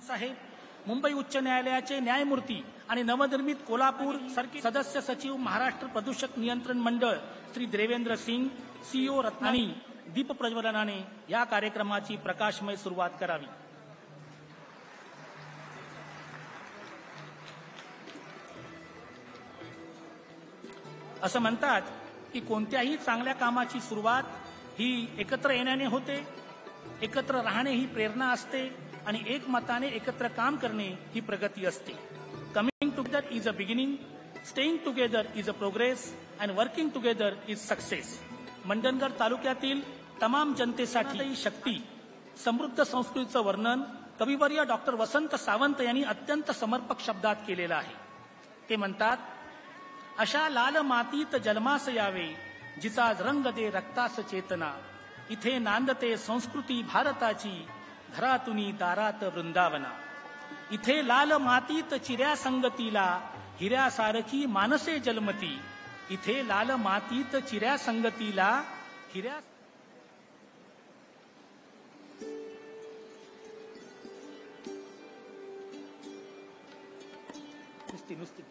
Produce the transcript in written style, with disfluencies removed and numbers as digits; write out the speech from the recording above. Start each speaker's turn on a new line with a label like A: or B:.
A: साहेब, मुंबई उच्च न्यायालयाचे न्यायमूर्ती आणि नवनिर्मित कोल्हापूर सर्किट सदस्य सचिव महाराष्ट्र प्रदूषक नियंत्रण मंडळ श्री देवेंद्र सिंग, सीईओ रत्नानी दीप प्रज्वलनाने या कार्यक्रमाची प्रकाशमय सुरुवात करावी. असं म्हणतात की कोणत्याही चांगल्या कामाची सुरुवात ही एकत्र येण्याने होते. एकत्र राहणे ही प्रेरणा असते आणि एकमताने एकत्र काम करणे ही प्रगती असते. Coming together is a beginning, staying together is a progress and working together is success. Mandangad तालुक्यातील तमाम जनतेसाठी शक्ती समृद्ध संस्कृतीचं वर्णन कविवर्य डॉक्टर वसंत सावंत यांनी अत्यंत समर्पक शब्दात केलेलं आहे. ते म्हणतात, अशा लाल मातीत जन्मास यावे, जिचा रंग दे रक्तास चेतना. इथे नांदते संस्कृती भारताची, घरातुनी दारात वृंदावना. इथे लाल मातीत चिऱ्या संगतीला, हिऱ्यासारखी मानसे जन्मती. इथे लाल मातीत चिऱ्या संगतीला, हिऱ्या नुसती